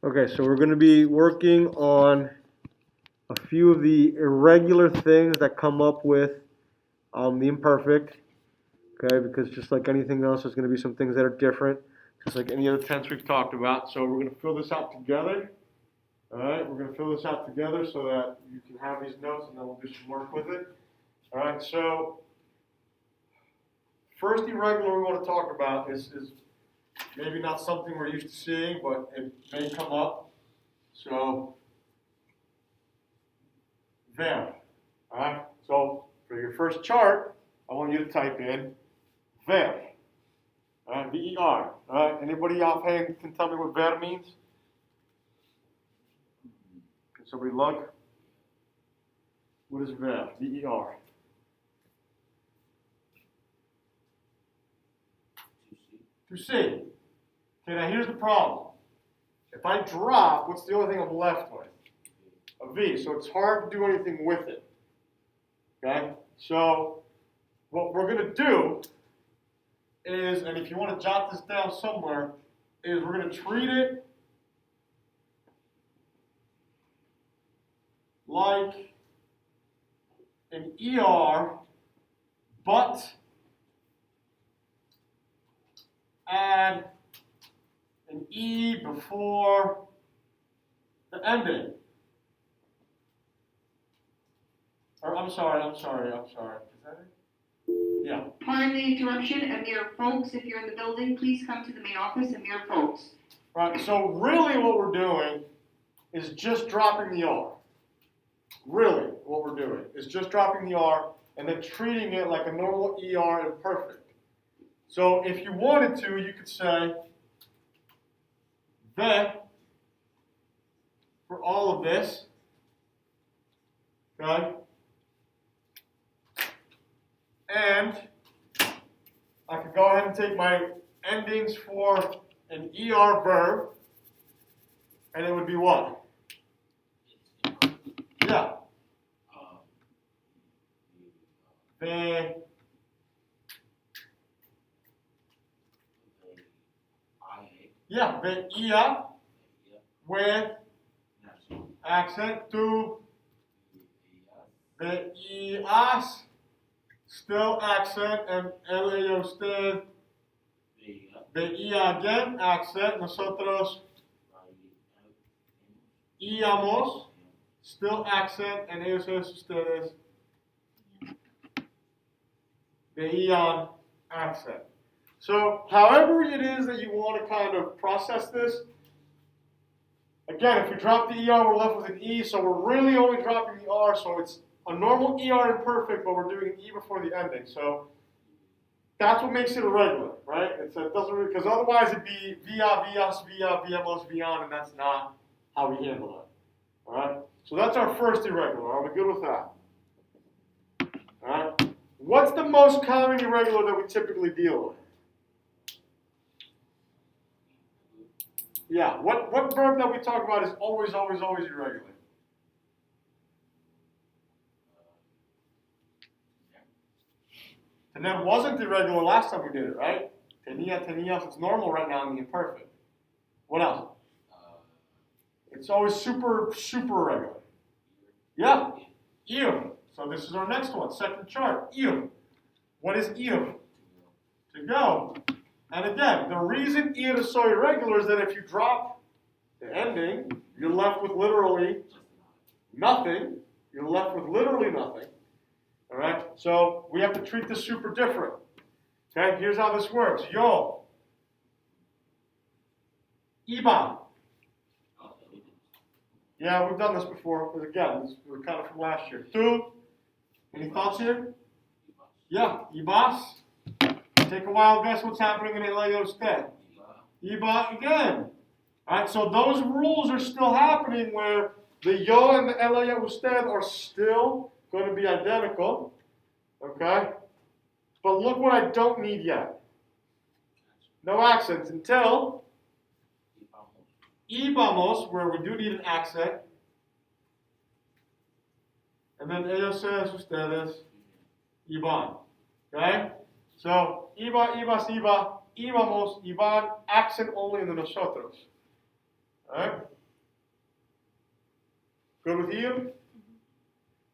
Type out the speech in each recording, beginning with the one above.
Okay, so we're going to be working on a few of the irregular things that come up with the imperfect. Okay, because just like anything else, there's going to be some things that are different, just like any other tense we've talked about. So we're going to fill this out together. All right, we're going to fill this out together so that you can have these notes, and then we'll do some work with it. All right, so first irregular we want to talk about is maybe not something we're used to seeing, but it may come up. So, verb. All right, so for your first chart, I want you to type in verb. All right, V-E-R. All right, anybody offhand can tell me what verb means? Can somebody look? What is verb? V-E-R. To see. Okay, now here's the problem. If I drop, what's the only thing I'm left with? A V, so it's hard to do anything with it. Okay, so what we're going to do is, and if you want to jot this down somewhere, is we're going to treat it like an ER, but add an E before the ending. Or I'm sorry. Is that it? Yeah. Pardon the interruption, Amir folks, if you're in the building, please come to the main office, Amir folks. Right, so really what we're doing is just dropping the R. Really, what we're doing is just dropping the R and then treating it like a normal ER imperfect. So if you wanted to, you could say that for all of this, okay? And I could go ahead and take my endings for an ER verb, and it would be what? Yeah. The ia with accent to the ias, still accent, and el usted, the ia again, accent, nosotros íamos, still accent, and ellos ustedes, the ian accent. So, however it is that you want to kind of process this, again, if we drop the ER, we're left with an E, so we're really only dropping the R, so it's a normal ER imperfect, but we're doing an E before the ending. So, that's what makes it irregular, right? It doesn't really, because otherwise it'd be via, vias, via, viamos, vian, and that's not how we handle it. All right? So that's our first irregular. Are we good with that? All right? What's the most common irregular that we typically deal with? Yeah, what verb that we talk about is always irregular? And that wasn't irregular last time we did it, right? Tenía, tenías, it's normal right now in the imperfect. What else? It's always super irregular. Yeah, ir. So this is our next one, second chart, ir. What is ir? To go. And again, the reason ir is so irregular is that if you drop the ending, you're left with literally nothing. You're left with literally nothing. All right? So we have to treat this super different. Okay? Here's how this works. Yo. Iba. Yeah, we've done this before. But again, we're kind of from last year. Tu. Any thoughts here? Yeah. Ibas. Take a wild guess what's happening in el usted. Iba again. All right, so those rules are still happening where the yo and the el usted are still going to be identical. Okay? But look what I don't need yet. No accents until íbamos, where we do need an accent. And then ellos, ustedes, iban. Okay? So, iba, ibas, iba, íbamos, iban, accent only in the nosotros. Alright? Good with you?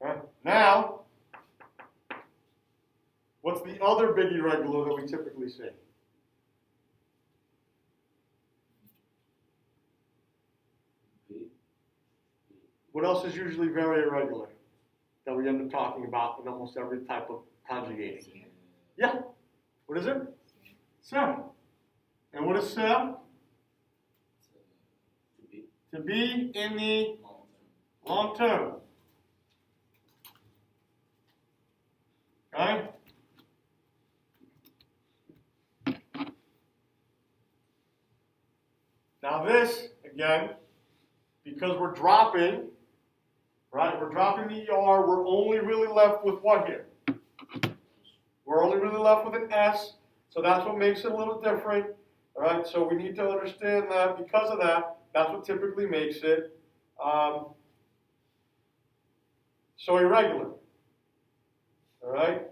Alright. Now, what's the other big irregular that we typically see? What else is usually very irregular that we end up talking about in almost every type of conjugating? Yeah. What is it? Ser. And what is ser? To be in the long term. Okay? Now this, again, because we're dropping, right? We're dropping the ER, we're only really left with what here? We're only really left with an S, so that's what makes it a little different. All right, so we need to understand that because of that, that's what typically makes it so irregular. All right?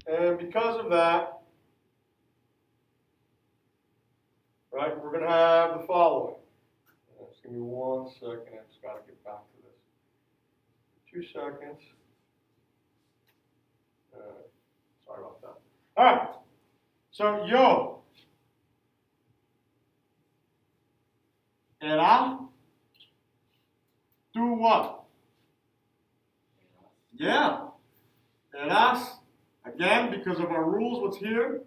And because of that, right, we're going to have the following. Just give me 1 second. I just got to get back to this. 2 seconds. Sorry about that. All right. So, yo. Era. Do what? Yeah. Eras. Again, because of our rules, what's here?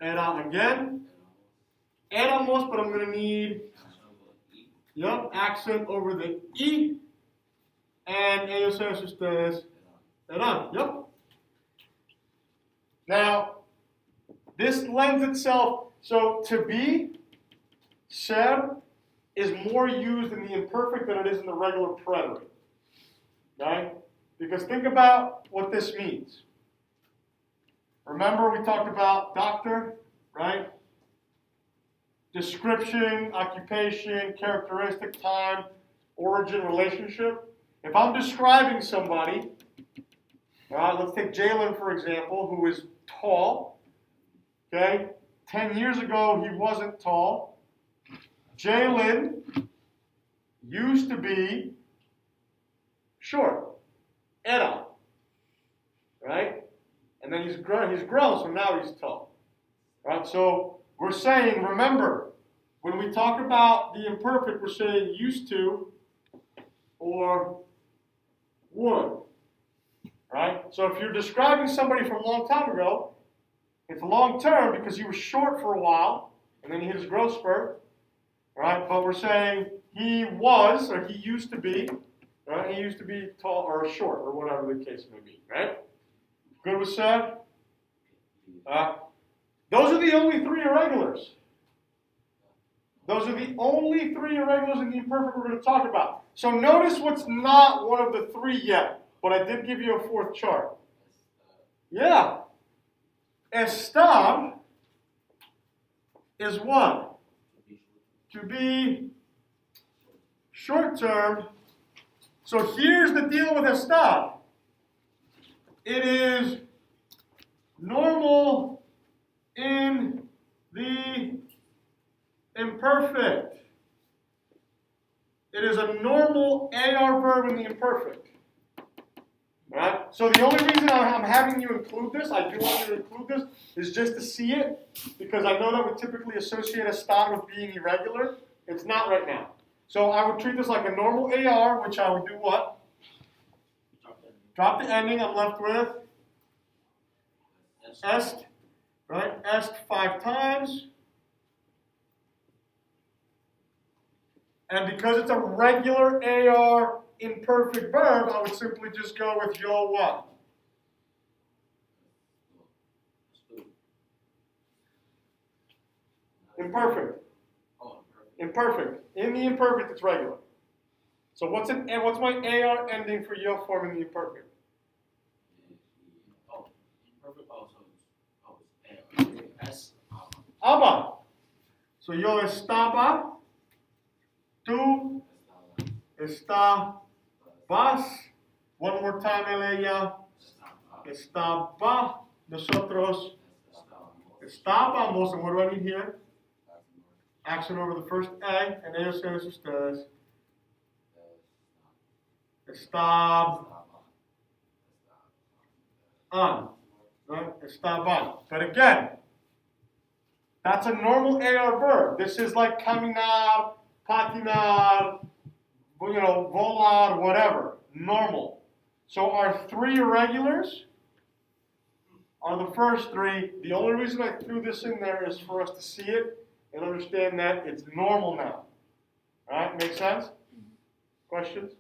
Era again. Éramos, but I'm going to need, accent over the E. And ellos, ustedes, eran. Yep. Now, this lends itself, so to be, ser, is more used in the imperfect than it is in the regular preterite. Okay? Because think about what this means. Remember we talked about doctor, right? Description, occupation, characteristic, time, origin, relationship. If I'm describing somebody, all right, let's take Jalen, for example, who is tall. Okay? 10 years ago, he wasn't tall. Jalen used to be short. Era. Right? And then he's grown, so now he's tall. Right? So we're saying, remember, when we talk about the imperfect, we're saying used to or would. Right? So if you're describing somebody from a long time ago, it's long term because he was short for a while, and then he hit his growth spurt. Right? But we're saying he was, or he used to be, right? He used to be tall or short, or whatever the case may be. Right? Good was said? Those are the only 3 irregulars. Those are the only 3 irregulars in the imperfect we're going to talk about. So notice what's not one of the 3 yet, but I did give you a 4th chart. Yeah. Estar is what? To be short term. So here's the deal with estar. It is normal in the imperfect. It is a normal AR verb in the imperfect. Right? So the only reason I'm having you include this, I do want you to include this, is just to see it, because I know that we typically associate estar with being irregular. It's not right now. So I would treat this like a normal AR, which I would do what? Drop the ending. I'm left with est, right? Est 5 times. And because it's a regular AR imperfect verb, I would simply just go with yo what? Imperfect. Imperfect. In the imperfect, it's regular. So what's my AR ending for yo form in the imperfect? Imperfect also. Aba. So yo estaba. Tú estabas. One more time, ella estaba. Nosotros Estábamos, and what do I need here? Accent over the first A, and ellos and ustedes. Estaban. Right? Estaban. But again, that's a normal AR verb. This is like caminar, patinar, volar, whatever. Normal. So our three irregulars are the first three. The only reason I threw this in there is for us to see it and understand that it's normal now. All right? Make sense? Questions?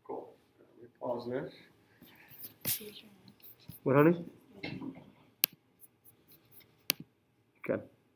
Cool. Let me pause this. What, honey? Okay.